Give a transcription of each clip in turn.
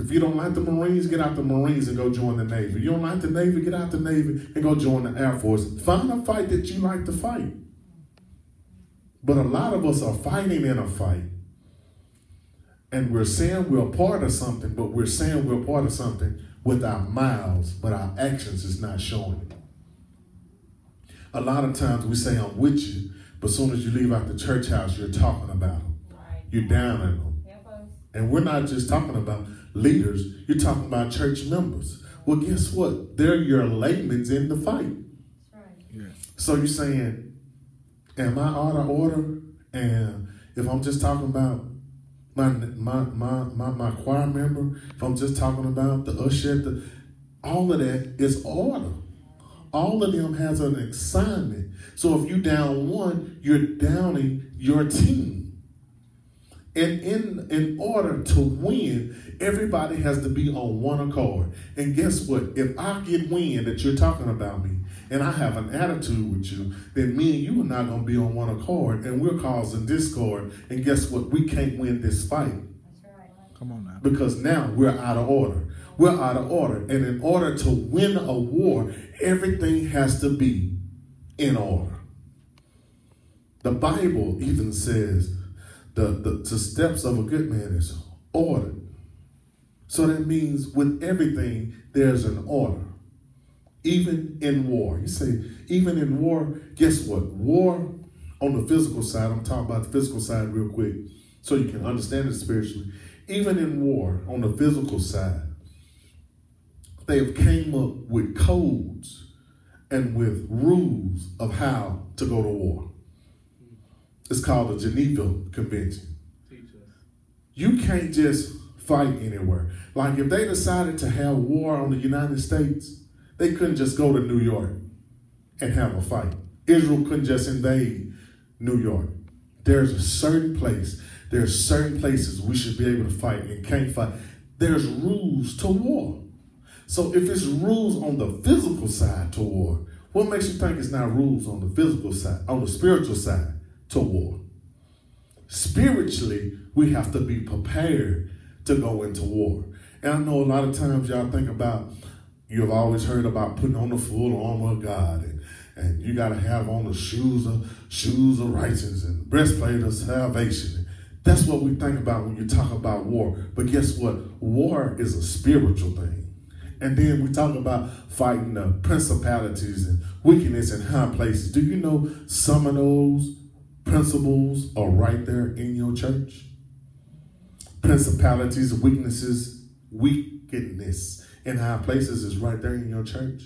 If you don't like the Marines, get out the Marines and go join the Navy. If you don't like the Navy, get out the Navy and go join the Air Force. Find a fight that you like to fight. But a lot of us are fighting in a fight. And we're saying we're a part of something, but we're saying we're a part of something with our mouths, but our actions is not showing it. A lot of times we say, I'm with you, but as soon as you leave out the church house, you're talking about them. Right. You're down on them. And we're not just talking about leaders, you're talking about church members. Well, guess what? They're your laymen in the fight. That's right. Yeah. So you're saying, am I out of order? And if I'm just talking about my choir member, if I'm just talking about the usher, all of that is order. All of them has an assignment. So if you down one, you're downing your team. And in order to win, everybody has to be on one accord. And guess what? If I get wind that you're talking about me and I have an attitude with you, then me and you are not going to be on one accord, and we're causing discord. And guess what? We can't win this fight. That's right. Come on now. Because now we're out of order. We're out of order. And in order to win a war, everything has to be in order. The Bible even says the steps of a good man is ordered. So that means with everything, there's an order. Even in war. You say, even in war, guess what? War on the physical side, I'm talking about the physical side real quick so you can understand it spiritually. Even in war, on the physical side, they have came up with codes and with rules of how to go to war. It's called the Geneva Convention. You can't just fight anywhere. Like if they decided to have war on the United States, they couldn't just go to New York and have a fight. Israel couldn't just invade New York. There's a certain place. There's certain places we should be able to fight and can't fight. There's rules to war. So if it's rules on the physical side to war, what makes you think it's not rules on the physical side, on the spiritual side to war? Spiritually, we have to be prepared to go into war. And I know a lot of times y'all think about, you've always heard about putting on the full armor of God, and you got to have on the shoes of righteousness and breastplate of salvation. That's what we think about when you talk about war. But guess what? War is a spiritual thing. And then we talk about fighting the principalities and wickedness in high places. Do you know some of those principles are right there in your church? Principalities, weaknesses, wickedness in high places is right there in your church.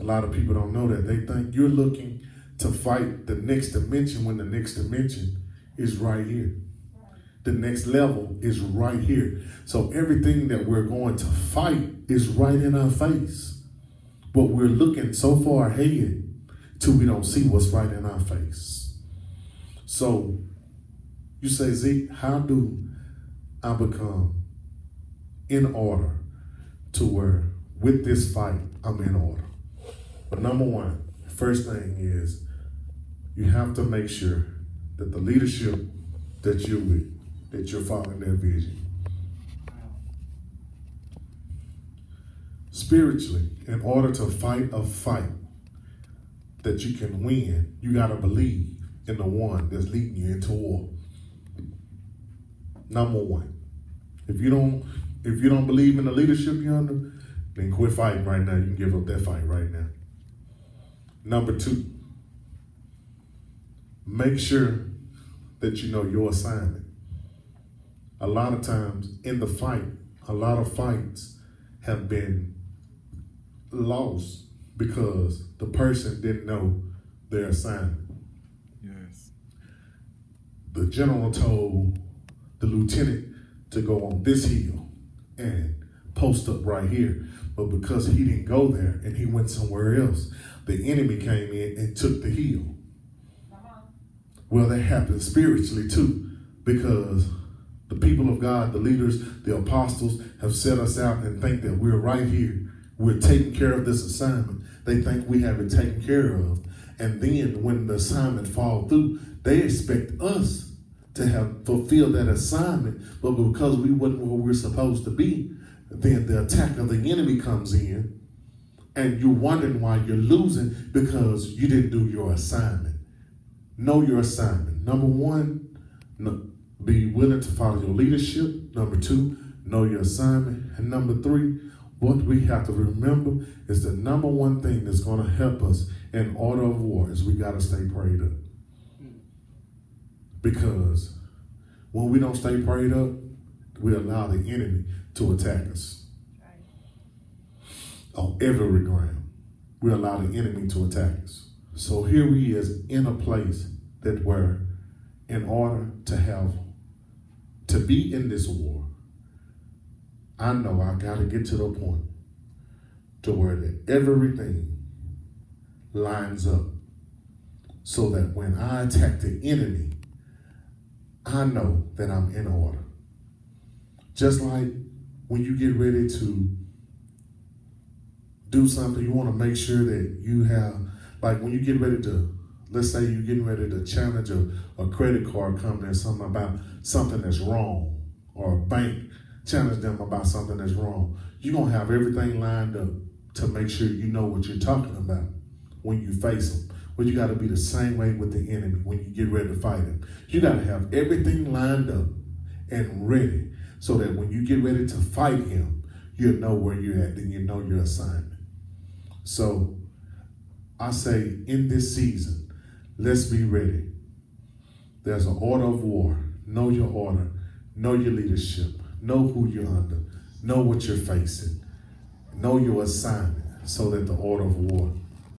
A lot of people don't know that. They think you're looking to fight the next dimension when the next dimension is right here. The next level is right here. So everything that we're going to fight is right in our face. But we're looking so far ahead till we don't see what's right in our face. So you say, Zeke, how do I become in order to where with this fight, I'm in order? But number one, first thing is you have to make sure that the leadership that you're with, that you're following their vision. Spiritually, in order to fight a fight that you can win, you got to believe in the one that's leading you into war. Number one. If you don't believe in the leadership you're under, then quit fighting right now. You can give up that fight right now. Number two, make sure that you know your assignment. A lot of times in the fight, a lot of fights have been lost because the person didn't know their assignment. Yes. The general told the lieutenant to go on this hill and post up right here. But because he didn't go there and he went somewhere else, the enemy came in and took the hill. Well, that happens spiritually too, because the people of God, the leaders, the apostles have set us out and think that we're right here. We're taking care of this assignment. They think we have it taken care of. And then when the assignment falls through, they expect us to have fulfilled that assignment, but because we wasn't where we're supposed to be, then the attack of the enemy comes in, and you're wondering why you're losing because you didn't do your assignment. Know your assignment. Number one, be willing to follow your leadership. Number two, know your assignment. And number three, what we have to remember is the number one thing that's going to help us in order of war is we got to stay prayed up. Because when we don't stay prayed up, we allow the enemy to attack us. On every ground, we allow the enemy to attack us. So here we is in a place that where in order to be in this war, I know I got to get to the point to where that everything lines up so that when I attack the enemy, I know that I'm in order. Just like when you get ready to do something, you want to make sure that you have, like when you get ready to, let's say you're getting ready to challenge a credit card company or something about something that's wrong, or a bank challenge them about something that's wrong. You're going to have everything lined up to make sure you know what you're talking about when you face them. Well, you got to be the same way with the enemy when you get ready to fight him. You got to have everything lined up and ready so that when you get ready to fight him, you'll know where you're at and you know your assignment. So I say in this season, let's be ready. There's an order of war. Know your order. Know your leadership. Know who you're under. Know what you're facing. Know your assignment so that the order of war